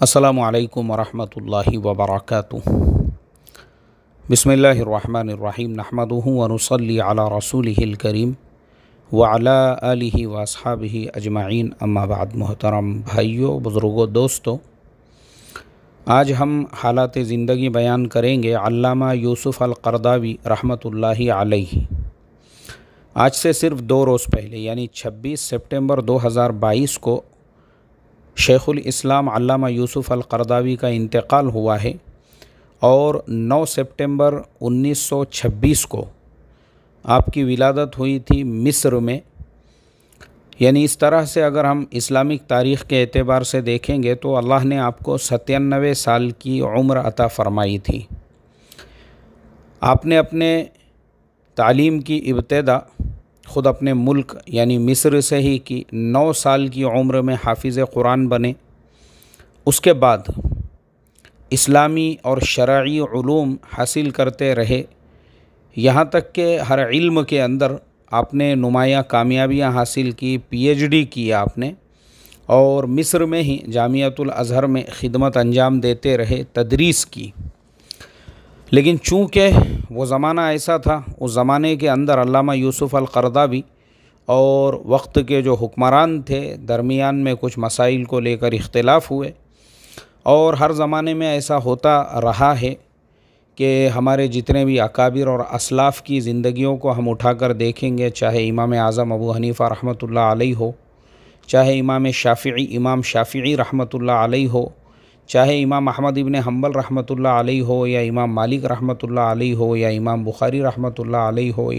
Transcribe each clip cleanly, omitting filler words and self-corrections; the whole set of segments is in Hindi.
अस्सलामु अलैकुम वरहमतुल्लाहि वबरकातुहू। बिस्मिल्लाहिर्रहमानिर्रहीम। नहमदुहु व नुसल्ली अला रसूलिहिल करीम व अला आलिहि व अस्हाबिहि अजमाइन, अम्मा बाद। मोहतरम भाइयों, बुज़ुर्गों, दोस्तों, आज हम हालात ज़िंदगी बयान करेंगे अल्लामा यूसुफ़ अल-क़रदावी रहमतुल्लाहि अलैहि। आज से सिर्फ़ 2 रोज़ पहले यानी 26 सितंबर 2022 को शेखुल इस्लाम अल्लामा यूसुफ़ अल-क़रदावी का इंतकाल हुआ है और 9 सितंबर 1926 को आपकी विलादत हुई थी मिस्र में। यानी इस तरह से अगर हम इस्लामिक तारीख़ के एतबार से देखेंगे तो अल्लाह ने आपको 97 साल की उम्र अता फ़रमाई थी। आपने अपने तालीम की इब्तिदा ख़ुद अपने मुल्क यानी मिस्र से ही की। 9 साल की उम्र में हाफिज़ कुरान बने। उसके बाद इस्लामी और शरई उलूम हासिल करते रहे, यहाँ तक कि हर इल्म के अंदर आपने नुमायाँ कामयाबियाँ हासिल की। PhD किया आपने और मिस्र में ही जामियातुल अज़हर में ख़िदमत अंजाम देते रहे, तदरीस की। लेकिन चूँकि वो ज़माना ऐसा था, उस ज़माने के अंदर अल्लामा यूसुफ़ अल-क़रदावी और वक्त के जो हुक्मरान थे दरमियान में कुछ मसाइल को लेकर इख्तिलाफ़ हुए। और हर ज़माने में ऐसा होता रहा है कि हमारे जितने भी अकाबिर और असलाफ़ की ज़िंदगियों को हम उठाकर देखेंगे, चाहे इमाम आज़म अबू हनीफ़ा रहमतुल्लाह अलैहि हो, चाहे इमाम शाफ़िई रहमतुल्लाह अलैहि हो, चाहे इमाम अहमद इब्न हम्बल रहमतुल्लाह अलैहि हो, या इमाम मालिक रहमतुल्लाह अलैहि हो, या इमाम बुखारी रहमतुल्लाह अलैहि हो,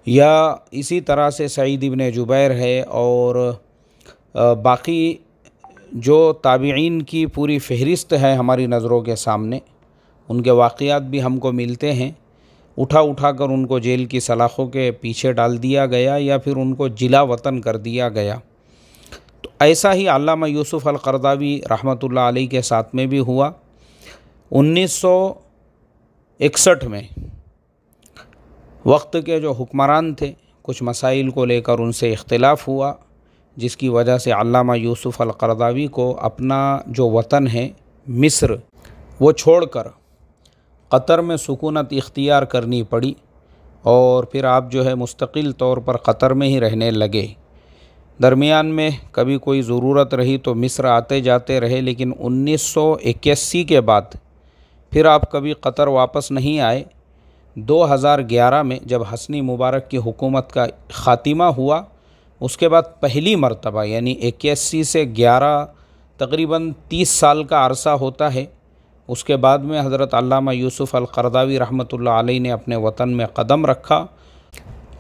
या इसी तरह से सईद इब्न जुबैर है और बाकी जो ताबिईन की पूरी फ़हरिस्त है हमारी नज़रों के सामने, उनके वाक़यात भी हमको मिलते हैं। उठा कर उनको जेल की सलाख़ों के पीछे डाल दिया गया या फिर उनको जिला वतन कर दिया गया। तो ऐसा ही अल्लामा यूसुफ़ अल-क़रदावी रहमतुल्लाह अलैहि के साथ में भी हुआ। 1961 में वक्त के जो हुक्मरान थे, कुछ मसाइल को लेकर उनसे इख्तिलाफ़ हुआ, जिसकी वजह से अल्लामा यूसुफ़ अल-क़रदावी को अपना जो वतन है मिस्र वो छोड़कर क़तर में सुकूनत इख्तियार करनी पड़ी और फिर आप जो है मुस्तकिल तौर पर क़तर में ही रहने लगे। दरमियान में कभी कोई ज़रूरत रही तो मिस्र आते जाते रहे, लेकिन 1981 के बाद फिर आप कभी क़तर वापस नहीं आए। 2011 में जब हस्नी मुबारक की हुकूमत का ख़ातिमा हुआ, उसके बाद पहली मरतबा यानी 81 से 11 तकरीबन 30 साल का अरसा होता है। उसके बाद में हज़रत अल्लामा यूसुफ़ अल-क़रदावी रहमतुल्लाह अलैहि ने अपने वतन में कदम रखा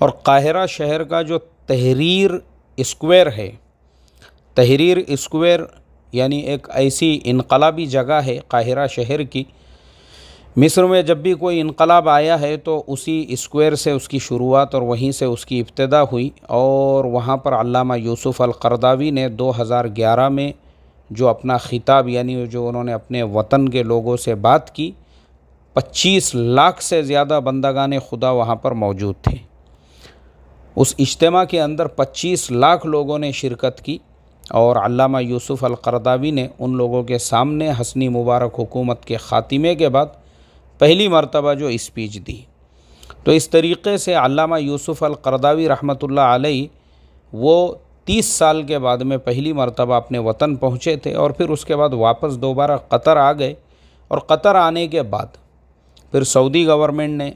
और काहिरा शहर का जो तहरीर स्क्वायर है, तहरीर स्क्वायर यानी एक ऐसी इनकलाबी जगह है काहिरा शहर की। मिस्र में जब भी कोई इनकलाब आया है तो उसी स्क्वायर से उसकी शुरुआत और वहीं से उसकी इब्तिदा हुई और वहाँ पर अल्लामा यूसुफ़ अल-क़रदावी ने 2011 में जो अपना ख़िताब यानी जो उन्होंने अपने वतन के लोगों से बात की, 25 लाख से ज़्यादा बंदगान खुदा वहाँ पर मौजूद थे। उस इज्तिमा के अंदर 25 लाख लोगों ने शिरकत की और अल्लामा यूसुफ़ अल-क़रदावी ने उन लोगों के सामने हस्नी मुबारक हुकूमत के ख़ातिमे के बाद पहली मरतबा जो स्पीच दी। तो इस तरीक़े से अल्लामा यूसुफ़ अल-क़रदावी रहमतुल्लाह अलैहि वो 30 साल के बाद में पहली मरतबा अपने वतन पहुँचे थे और फिर उसके बाद वापस दोबारा क़तर आ गए। और क़तर आने के बाद फिर सऊदी गवर्नमेंट ने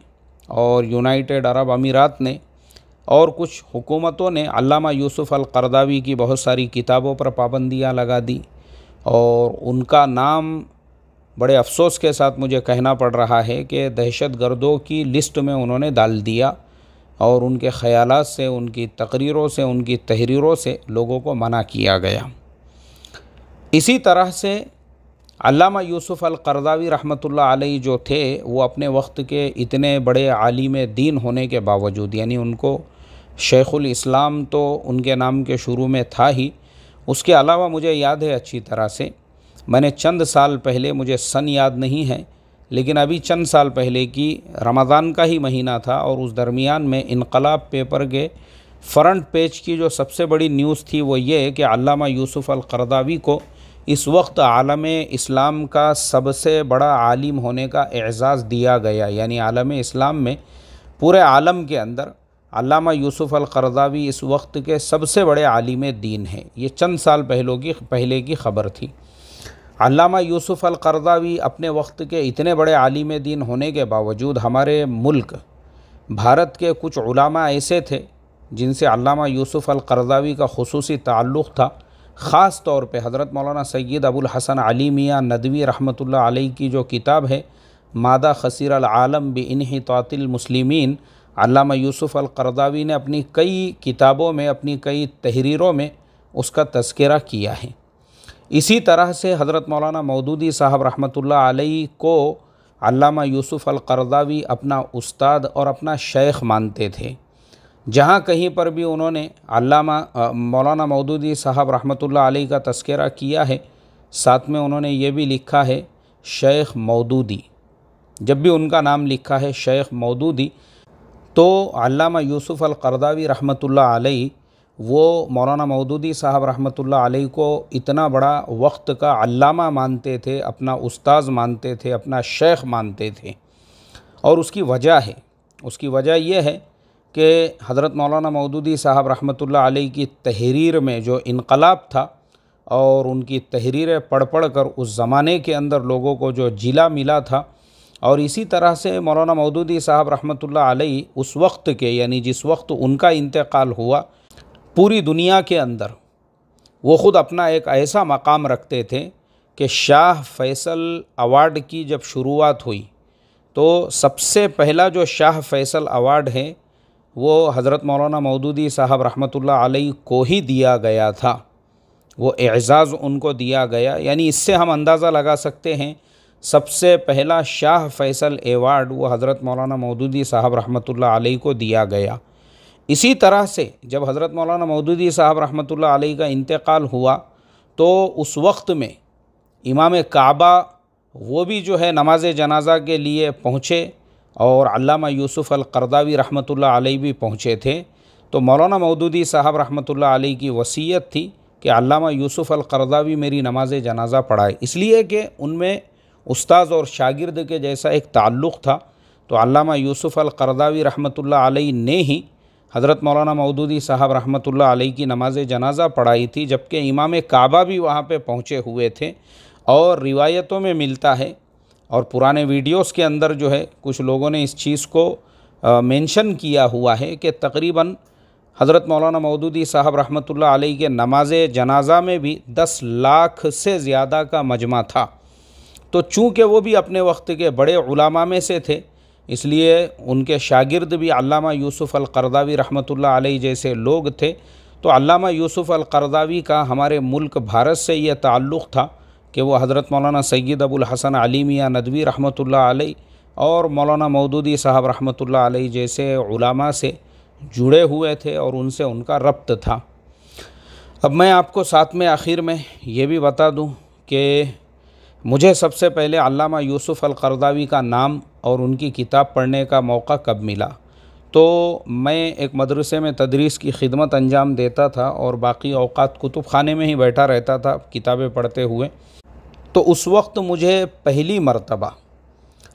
और यूनाइटेड अरब अमीरात ने और कुछ हुकूमतों ने अल्लामा यूसुफ़ अल-क़रदावी की बहुत सारी किताबों पर पाबंदियाँ लगा दी और उनका नाम बड़े अफसोस के साथ मुझे कहना पड़ रहा है कि दहशतगर्दों की लिस्ट में उन्होंने डाल दिया और उनके ख़यालात से, उनकी तकरीरों से, उनकी तहरीरों से लोगों को मना किया गया। इसी तरह से अल्लामा यूसुफ़ अल-क़रदावी रहमतुल्लाह अलैहि जो थे वो अपने वक्त के इतने बड़े आलिम दीन होने के बावजूद, यानी उनको शेखुल इस्लाम तो उनके नाम के शुरू में था ही, उसके अलावा मुझे याद है अच्छी तरह से, मैंने चंद साल पहले, मुझे सन याद नहीं है लेकिन अभी चंद साल पहले की रमज़ान का ही महीना था और उस दरमियान में इनकलाब पेपर के फ्रंट पेज की जो सबसे बड़ी न्यूज़ थी वो ये कि अल्लामा यूसुफ़ अल-क़रदावी को इस वक्त आलम इस्लाम का सबसे बड़ा आलिम होने का एज़ाज़ दिया गया। यानी आलम इस्लाम में पूरे आलम के अंदर अल्लामा यूसुफ़ अल-क़रज़ावी इस वक्त के सबसे बड़े आलिम दीन हैं। ये चंद साल पहले की ख़बर थी। अल्लामा यूसुफ़ अल-क़रज़ावी अपने वक्त के इतने बड़े आलिम दीन होने के बावजूद हमारे मुल्क भारत के कुछ उलामा ऐसे थे जिनसे अल्लामा यूसुफ़ अल-क़रज़ावी का खुसूसी ताल्लुक़ था। ख़ास तौर पे हज़रत मौलाना सैयद अबुल हसन अली मियाँ नदवी रहमतुल्लाह अलैह की जो किताब है मादा खसीर अल आलम बिइन्हितातिल मुस्लिमीन, अल्लामा यूसुफ़ अल-क़रज़ावी ने अपनी कई किताबों में, अपनी कई तहरीरों में उसका तज़किरा किया है। इसी तरह से हज़रत मौलाना मौदूदी साहब रहमतुल्लाह अलैह को अल्लामा यूसुफ़ अल-क़रज़ावी अपना उस्ताद और अपना शेख मानते थे। जहाँ कहीं पर भी उन्होंने मौलाना मौदूदी साहब रहमतुल्लाह अलैह का तज़किरा किया है, साथ में उन्होंने ये भी लिखा है शेख मौदूदी। जब भी उनका नाम लिखा है शेख मौदूदी, तो अल्लामा यूसुफ़ अल-क़रज़ावी रहमतुल्लाह अलैह वो मौलाना मौदूदी साहब रहमतुल्लाह अलैह को इतना बड़ा वक्त का अल्लामा मानते थे, अपना उस्ताद मानते थे, अपना शेख मानते थे। और उसकी वजह यह है कि हज़रत मौलाना मौदूदी साहब रहमतुल्लाह अलैह की तहरीर में जो इनकलाब था और उनकी तहरीरें पढ़ कर उस ज़माने के अंदर लोगों को जो जिला मिला था, और इसी तरह से मौलाना मौदूदी साहब रहमतुल्लाह अलैह उस वक्त के, यानी जिस वक्त उनका इंतकाल हुआ, पूरी दुनिया के अंदर वो ख़ुद अपना एक ऐसा मकाम रखते थे कि शाह फैसल अवार्ड की जब शुरुआत हुई तो सबसे पहला जो शाह फैसल अवार्ड है वो हज़रत मौलाना मौदूदी साहब रहमतुल्लाह अलैह को ही दिया गया था। वो एज़ाज़ उनको दिया गया। यानी इससे हम अंदाज़ा लगा सकते हैं सबसे पहला शाह फैसल एवार्ड वो हज़रत मौलाना मौदूदी साहब रहमतुल्लाह अलैह को दिया गया। इसी तरह से जब हज़रत मौलाना मौदूदी साहब रहमतुल्लाह अलैह का इंतकाल हुआ तो उस वक्त में इमाम काबा वो भी जो है नमाज जनाज़ा के लिए पहुँचे और अल्लामा यूसुफ़ अल-क़रज़ावी रहमतुल्लाह अलैह भी पहुँचे थे। तो मौलाना मौदूदी साहब रहमतुल्लाह अलैह की वसीयत थी कि अल्लामा यूसुफ़ अल-क़रज़ावी मेरी नमाज जनाज़ा पढ़ाए, इसलिए कि उनमें उस्ताद और शागिर्द के जैसा एक ताल्लुक़ था। तो अल्लामा यूसुफ़ अल-क़रज़ावी रहमतुल्लाह अलैह ने ही हज़रत मौलाना मौदूदी साहब रहमतुल्लाह अलैह की नमाज जनाज़ा पढ़ाई थी, जबकि इमाम काबा भी वहाँ पे पहुँचे हुए थे। और रिवायतों में मिलता है और पुराने वीडियोस के अंदर जो है कुछ लोगों ने इस चीज़ को मेंशन किया हुआ है कि तकरीबन हज़रत मौलाना मौदूदी साहब रहमतुल्लाह अलैह के नमाज जनाज़ा में भी 10 लाख से ज़्यादा का मजमा था। तो चूँकि वो भी अपने वक्त के बड़े उलामा में से थे, इसलिए उनके शागिर्द भी अल्लामा यूसुफ़ अल-क़रज़ावी रहमतुल्लाह अलैह जैसे लोग थे। तो अल्लामा यूसुफ़ अल-क़रज़ावी का हमारे मुल्क भारत से ये ताल्लुक़ था कि वो हज़रत मौलाना सैयद अबुल हसन अली मियाँ नदवी रहमतुल्लाह अलैह और मौलाना मौदूदी साहब रहमतुल्लाह अलैह जैसे उलामा से जुड़े हुए थे और उनसे उनका रब्त था। अब मैं आपको साथ में आखिर में ये भी बता दूं कि मुझे सबसे पहले अल्लामा यूसुफ़ अल-क़रज़ावी का नाम और उनकी किताब पढ़ने का मौका कब मिला। तो मैं एक मदरसे में तदरीस की खिदमत अंजाम देता था और बाकी औक़ात कुतुब खाने में ही बैठा रहता था किताबें पढ़ते हुए। तो उस वक्त मुझे पहली मर्तबा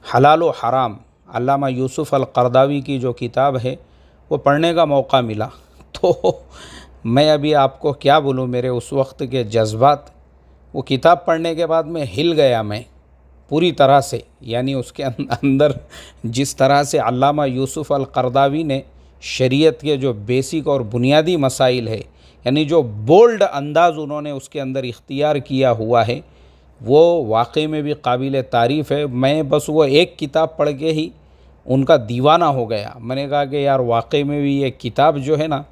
हलाल व हराम अल्लामा यूसुफ़ अल-क़रज़ावी की जो किताब है वो पढ़ने का मौका मिला। तो मैं अभी आपको क्या बोलूँ, मेरे उस वक्त के जज्बात, वो किताब पढ़ने के बाद मैं हिल गया मैं पूरी तरह से। यानी उसके अंदर जिस तरह से अल्लामा यूसुफ़ अल-क़रज़ावी ने शरीयत के जो बेसिक और बुनियादी मसाइल है, यानी जो बोल्ड अंदाज़ उन्होंने उसके अंदर इख्तियार किया हुआ है, वो वाकई में भी काबिल तारीफ़ है। मैं बस वो एक किताब पढ़ के ही उनका दीवाना हो गया। मैंने कहा कि यार वाकई में भी ये किताब जो है ना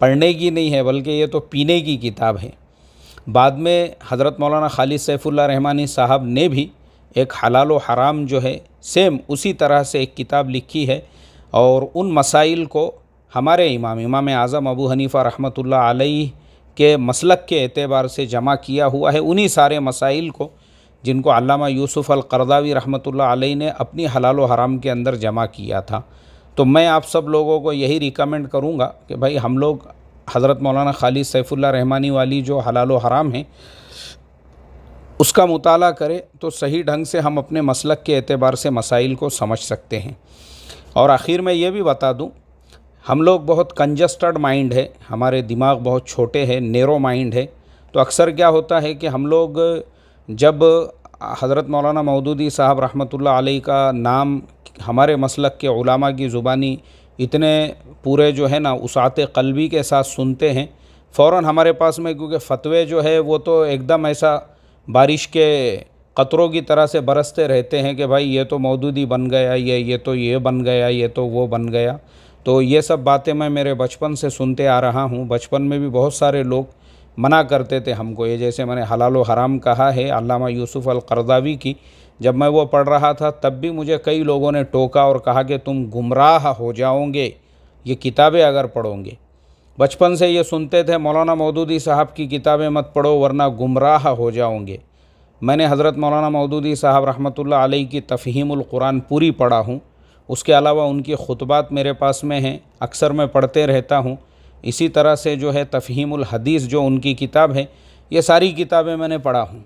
पढ़ने की नहीं है बल्कि ये तो पीने की किताब है। बाद में हज़रत मौलाना खालिद सैफुल्लाह रहमानी साहब ने भी एक हलाल व हराम जो है सेम उसी तरह से एक किताब लिखी है और उन मसाइल को हमारे इमाम आज़म अबू हनीफ़ा रहमतुल्लाह अलैह के मसलक के एतबार से जमा किया हुआ है। उन्हीं सारे मसाइल को जिनको अल्लामा यूसुफ़ अल-क़रज़ावी रहमतुल्लाह अलैह ने अपनी हलाल व हराम के अंदर जमा किया था। तो मैं आप सब लोगों को यही रिकमेंड करूँगा कि भाई हम लोग हज़रत मौलाना खालिद सैफुल्लाह रहमानी वाली जो हलाल व हराम है उसका मुताला करें तो सही ढंग से हम अपने मसलक के एतबार से मसाइल को समझ सकते हैं। और आखिर में ये भी बता दूं, हम लोग बहुत कंजस्टेड माइंड है, हमारे दिमाग बहुत छोटे हैं, नेरो माइंड है। तो अक्सर क्या होता है कि हम लोग जब हज़रत मौलाना मौदूदी साहब रहमतुल्लाह अलैह का नाम हमारे मसलक के उलामा की ज़ुबानी इतने पूरे जो है ना उसाते क़ल्बी के साथ सुनते हैं, फ़ौरन हमारे पास में, क्योंकि फ़तवे जो है वो तो एकदम ऐसा बारिश के क़तरों की तरह से बरसते रहते हैं कि भाई ये तो मौदूदी बन गया, ये तो ये बन गया, ये तो वो बन गया। तो ये सब बातें मैं मेरे बचपन से सुनते आ रहा हूँ। बचपन में भी बहुत सारे लोग मना करते थे हमको, ये जैसे मैंने हलाल व हराम कहा है अल्लामा यूसुफ़ अल-क़रज़ावी की, जब मैं वो पढ़ रहा था तब भी मुझे कई लोगों ने टोका और कहा कि तुम गुमराह हो जाओगे ये किताबें अगर पढ़ोगे। बचपन से ये सुनते थे मौलाना मौदूदी साहब की किताबें मत पढ़ो वरना गुमराह हो जाओगे। मैंने हज़रत मौलाना मौदूदी साहब रहमतुल्लाह अलैह की तफ़हीमुल कुरान पूरी पढ़ा हूँ। उसके अलावा उनकी खुतबात मेरे पास में हैं, अक्सर मैं पढ़ते रहता हूँ। इसी तरह से जो है तफ़हीमुल हदीस जो उनकी किताब है, ये सारी किताबें मैंने पढ़ा हूँ।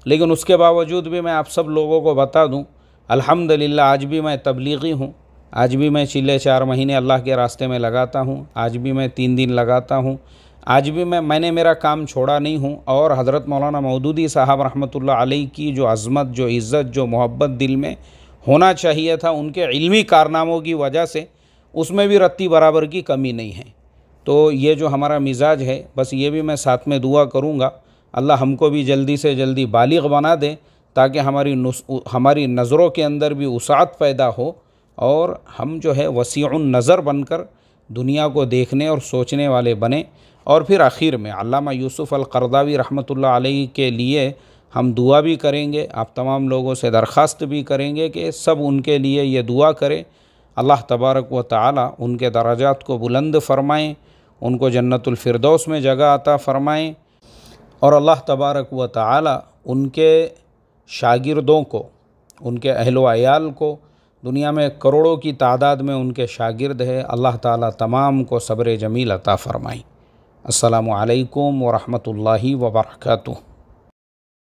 लेकिन उसके बावजूद भी मैं आप सब लोगों को बता दूँ, अल्हम्दुलिल्लाह आज भी मैं तबलीगी हूँ। आज भी मैं 4 महीने अल्लाह के रास्ते में लगाता हूँ। आज भी मैं 3 दिन लगाता हूँ। आज भी मैंने मेरा काम छोड़ा नहीं हूँ। और हज़रत मौलाना मौदूदी साहब रहमतुल्लाह अलैह की जो अज़मत, जो इज़्ज़त, जो मोहब्बत दिल में होना चाहिए था उनके इल्मी कारनामों की वजह से, उसमें भी रत्ती बराबर की कमी नहीं है। तो ये जो हमारा मिजाज है, बस ये भी मैं साथ में दुआ करूँगा अल्लाह हमको भी जल्दी से जल्दी बालिग़ बना दे, ताकि हमारी नज़रों के अंदर भी उसात पैदा हो और हम जो है वसीउन नज़र बनकर दुनिया को देखने और सोचने वाले बने। और फिर आखिर में अल्लामा यूसुफ़ अल-क़रज़ावी रहमतुल्लाह अलैह के लिए हम दुआ भी करेंगे। आप तमाम लोगों से दरख्वास्त भी करेंगे कि सब उनके लिए ये दुआ करें, अल्लाह तबारक व तआला उनके दराजात को बुलंद फ़रमाएँ, उनको जन्नतुल फ़िरदौस में जगह अता फ़रमाएँ और अल्लाह तबारक व तआला उनके शागिर्दों को, उनके अहल व अयाल को, दुनिया में करोड़ों की तादाद में उनके शागिर्द है, अल्लाह ताला तमाम को सब्र जमील अता फ़रमाएँ। अस्सलामु अलैकुम व रहमतुल्लाहि व बरकातुहू।